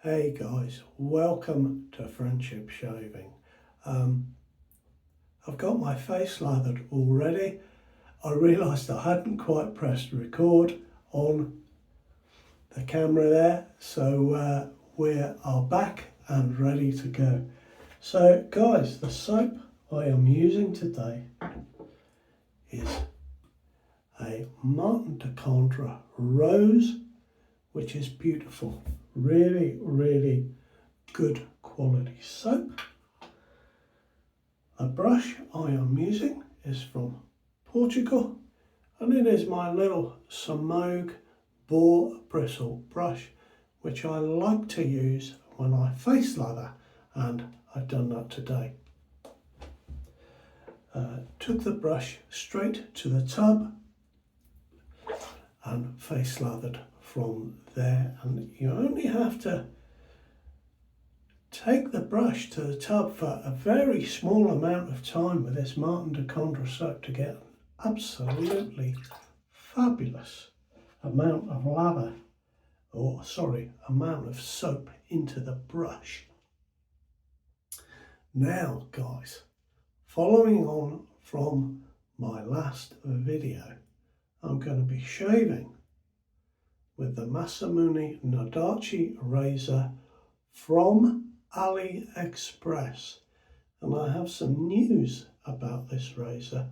Hey guys, welcome to Friendship Shaving. I've got my face lathered already. I realised I hadn't quite pressed record on the camera there, so we are back and ready to go. So guys, the soap I am using today is a Martin de Condra Rose, which is beautiful. Really good quality soap. The brush I am using is from Portugal, and it is my little Samogue boar bristle brush, which I like to use when I face lather, and I've done that today. Took the brush straight to the tub and face lathered from there, and you only have to take the brush to the tub for a very small amount of time with this Martin de Condra soap to get an absolutely fabulous amount of lather, amount of soap into the brush. Now guys, following on from my last video, I'm going to be shaving with the Masamune Nodachi razor from AliExpress, and I have some news about this razor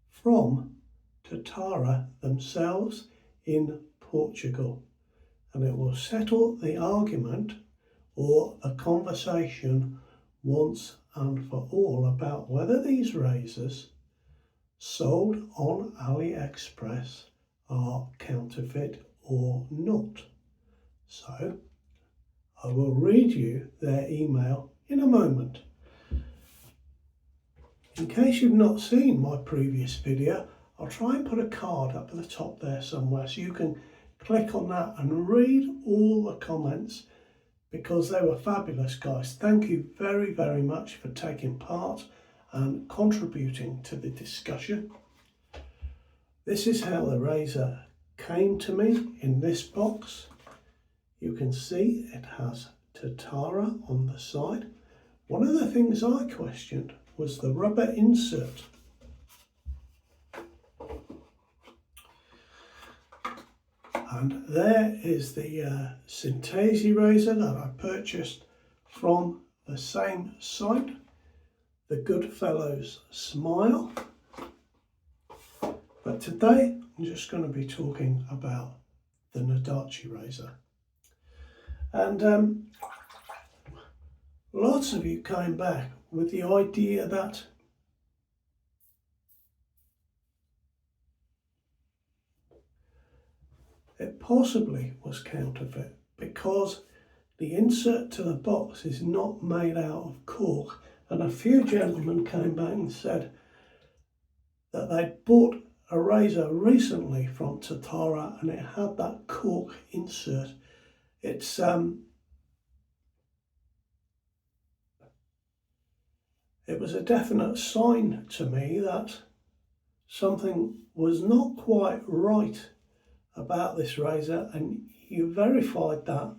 from Tatara themselves in Portugal, and it will settle the argument or the conversation once and for all about whether these razors sold on AliExpress are counterfeit or not. So I will read you their email in a moment. In case you've not seen my previous video, I'll try and put a card up at the top there somewhere so you can click on that and read all the comments, because they were fabulous, guys. Thank you very much for taking part and contributing to the discussion. This is how the razor came to me in this box. You can see it has Tatara on the side. One of the things I questioned was the rubber insert. And there is the Synthesi razor that I purchased from the same site, the Goodfellows Smile. But today I'm just going to be talking about the Nodachi razor. And lots of you came back with the idea that it possibly was counterfeit because the insert to the box is not made out of cork, and a few gentlemen came back and said that they'd bought a razor recently from Tatara and it had that cork insert. It was a definite sign to me that something was not quite right about this razor, and you verified that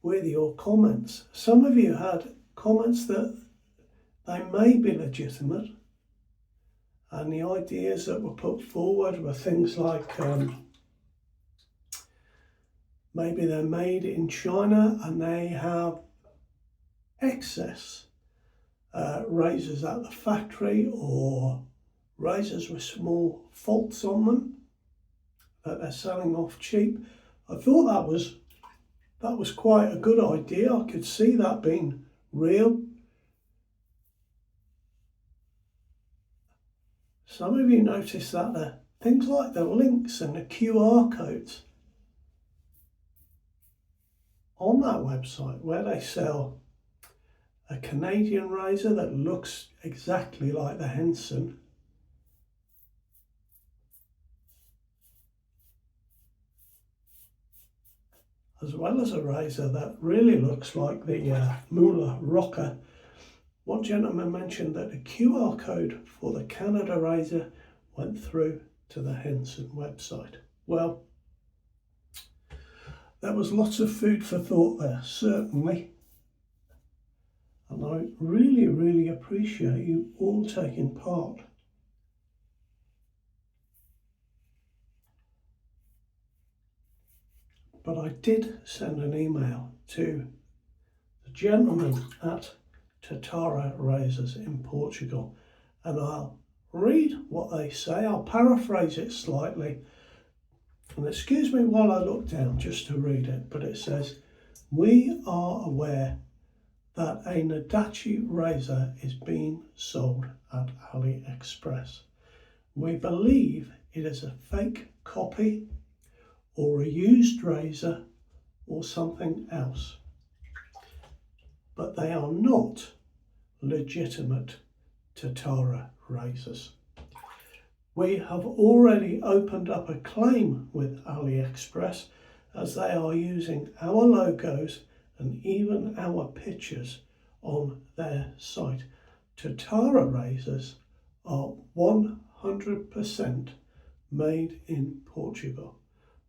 with your comments. Some of you had comments that they may be legitimate, and the ideas that were put forward were things like maybe they're made in China and they have excess razors at the factory, or razors with small faults on them that they're selling off cheap. I thought that was quite a good idea. I could see that being real. Some of you noticed that the things like the links and the QR codes on that website, where they sell a Canadian razor that looks exactly like the Henson, as well as a razor that really looks like the Moolah Rocker. One gentleman mentioned that the QR code for the Canada razor went through to the Henson website. Well, There was lots of food for thought there, certainly. And I really, really appreciate you all taking part. But I did send an email to the gentleman at Tatara razors in Portugal, and I'll read what they say. I'll paraphrase it slightly, and excuse me while I look down just to read it, but it says, "We are aware that a Nodachi razor is being sold at AliExpress. We believe it is a fake copy or a used razor or something else, but they are not legitimate Tatara razors. We have already opened up a claim with AliExpress as they are using our logos and even our pictures on their site. Tatara razors are 100% made in Portugal."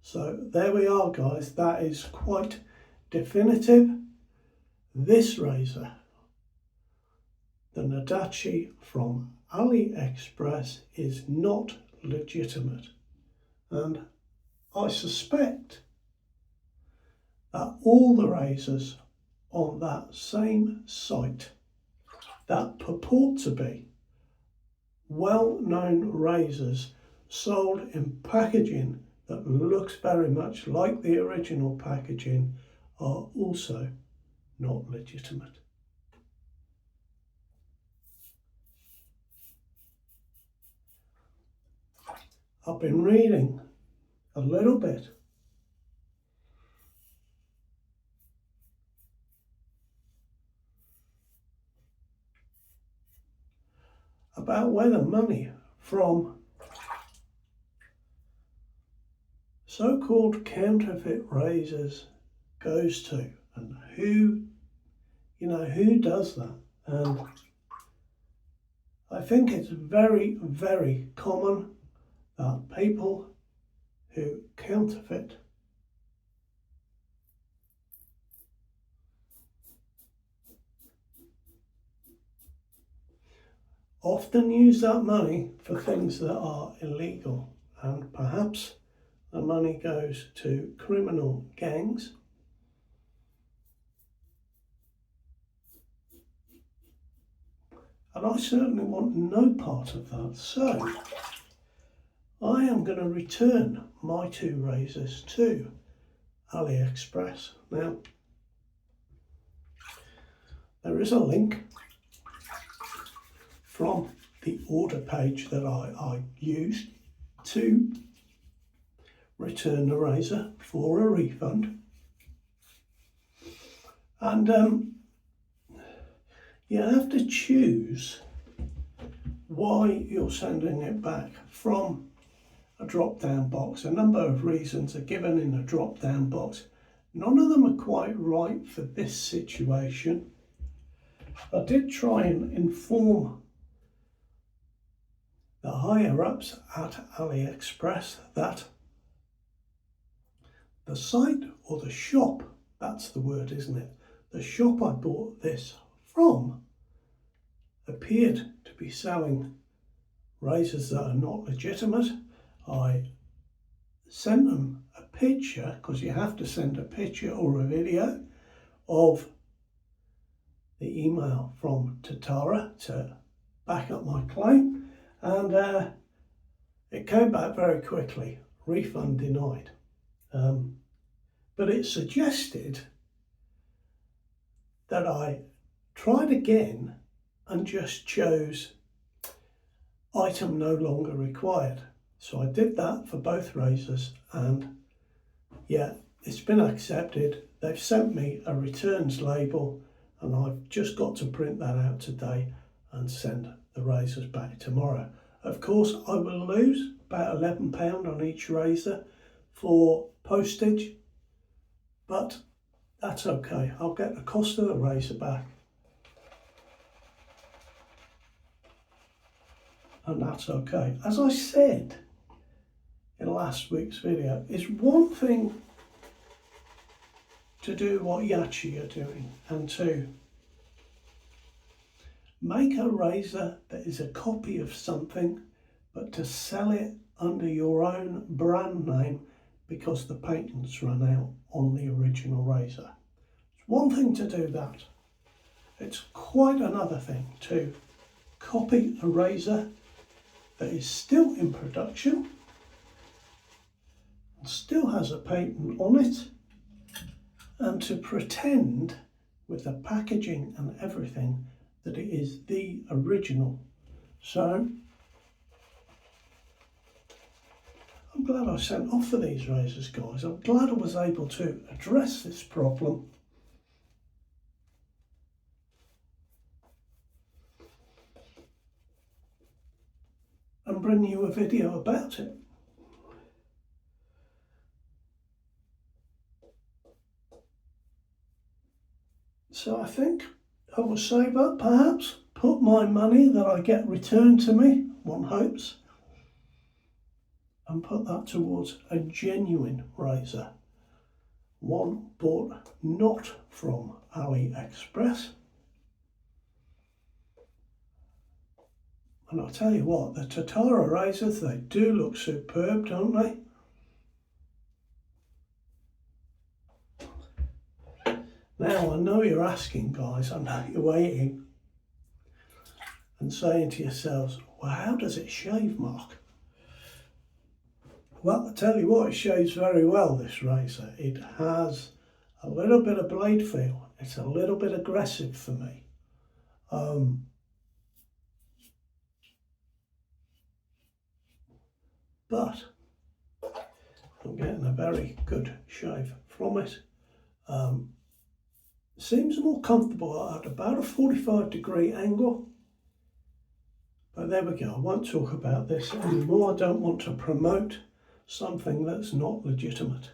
So there we are, guys. That is quite definitive. This razor, the Nodachi from AliExpress, is not legitimate. And I suspect that all the razors on that same site that purport to be well-known razors sold in packaging that looks very much like the original packaging are also not legitimate. I've been reading a little bit about where the money from so-called counterfeit razors goes to, and who does that. And I think it's very, very common that people who counterfeit often use that money for things that are illegal, and perhaps the money goes to criminal gangs. And I certainly want no part of that. So I am going to return my two razors to AliExpress. Now, there is a link from the order page that I used to return the razor for a refund. And you have to choose why you're sending it back from a drop-down box. A number of reasons are given in the drop-down box. None of them are quite right for this situation. I did try and inform the higher-ups at AliExpress that the site, or the shop, that's the word, isn't it? The shop I bought this from appeared to be selling razors that are not legitimate. I sent them a picture, because you have to send a picture or a video of the email from Tatara to back up my claim, and it came back very quickly, refund denied. But it suggested that I tried again and just chose item no longer required. So I did that for both razors, and yeah, it's been accepted. They've sent me a returns label, and I've just got to print that out today and send the razors back tomorrow. Of course, I will lose about £11 on each razor for postage, but that's okay. I'll get the cost of the razor back, and that's okay. As I said in last week's video, it's one thing to do what Yachi are doing and to make a razor that is a copy of something, but to sell it under your own brand name because the patents run out on the original razor. It's one thing to do that. It's quite another thing to copy a razor that is still in production and still has a patent on it, and to pretend with the packaging and everything that it is the original. So I'm glad I sent off for these razors, guys. I'm glad I was able to address this problem. And bring you a video about it. So I think I will save up, perhaps, put my money that I get returned to me, one hopes, and put that towards a genuine razor. One bought not from AliExpress. And I'll tell you what, the Tatara razors, they do look superb, don't they? Now, I know you're asking, guys, I know you're waiting and saying to yourselves, well, how does it shave, Mark? Well, I tell you what, it shaves very well, this razor. It has a little bit of blade feel. It's a little bit aggressive for me. But I'm getting a very good shave from it. Seems more comfortable at about a 45-degree angle. But there we go, I won't talk about this anymore. I don't want to promote something that's not legitimate.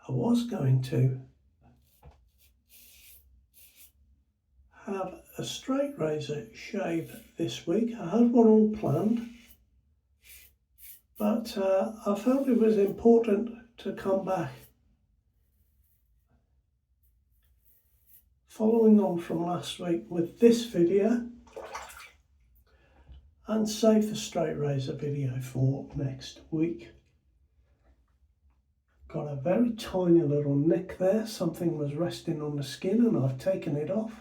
I was going to have a straight razor shave this week. I had one all planned, but I felt it was important to come back. Following on from last week with this video, and save the straight razor video for next week. Got a very tiny little nick there. Something was resting on the skin and I've taken it off.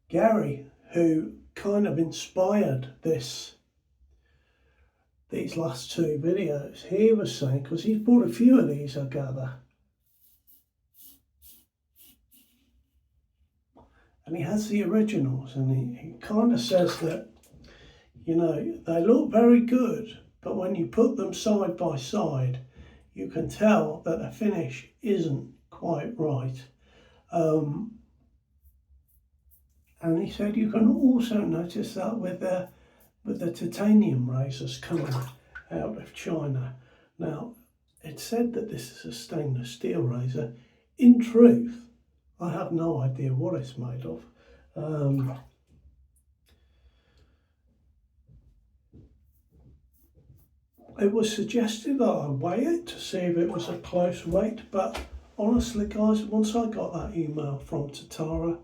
Gary, who kind of inspired these last two videos, he was saying, because he's bought a few of these, I gather, and he has the originals, and he kind of says that, you know, they look very good, but when you put them side by side, you can tell that the finish isn't quite right. And he said you can also notice that with the titanium razors coming out of China. Now, it's said that this is a stainless steel razor. In truth, I have no idea what it's made of. It was suggested that I weigh it to see if it was a close weight, but honestly, guys, once I got that email from Tatara,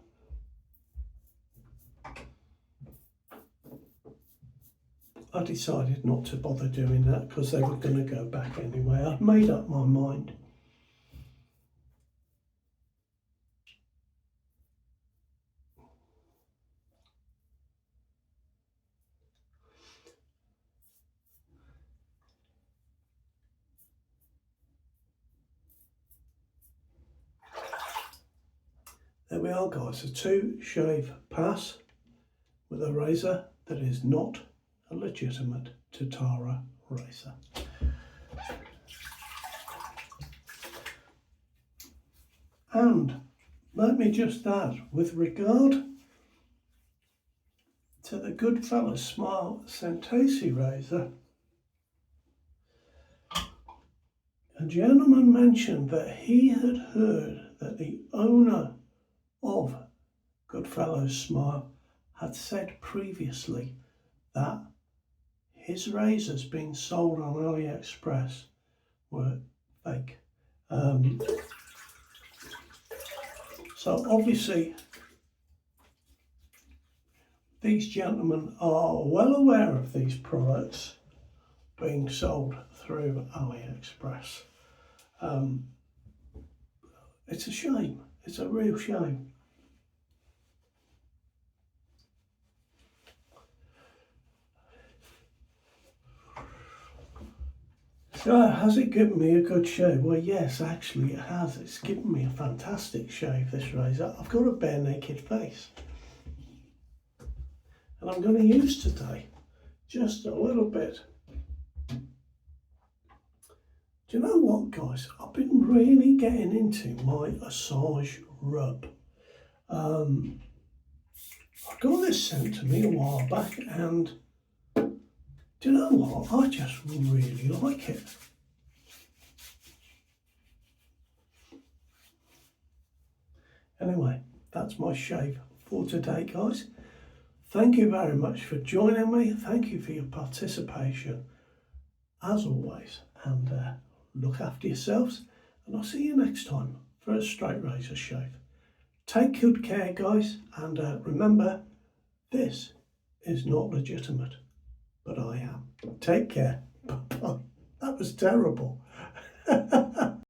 I decided not to bother doing that because they were going to go back anyway. I'd made up my mind. There we are, guys, a 2-shave pass with a razor that is not a legitimate Tatara razor. And let me just add, with regard to the Goodfellas Smile Centesi razor, gentleman mentioned that he had heard that the owner of Goodfellow's Smile had said previously that his razors being sold on AliExpress were fake. So obviously these gentlemen are well aware of these products being sold through AliExpress. It's a shame. It's a real shame. So has it given me a good shave? Well, yes, actually it has. It's given me a fantastic shave, this razor. I've got a bare naked face. And I'm going to use today just a little bit. Do you know what, guys? I've been really getting into my massage rub. I got this sent to me a while back, and do you know what? I just really like it. Anyway, that's my shave for today, guys. Thank you very much for joining me. Thank you for your participation, as always. And look after yourselves. And I'll see you next time for a straight razor shave. Take good care, guys. And remember, this is not legitimate, but I am. Take care. Bye-bye. That was terrible.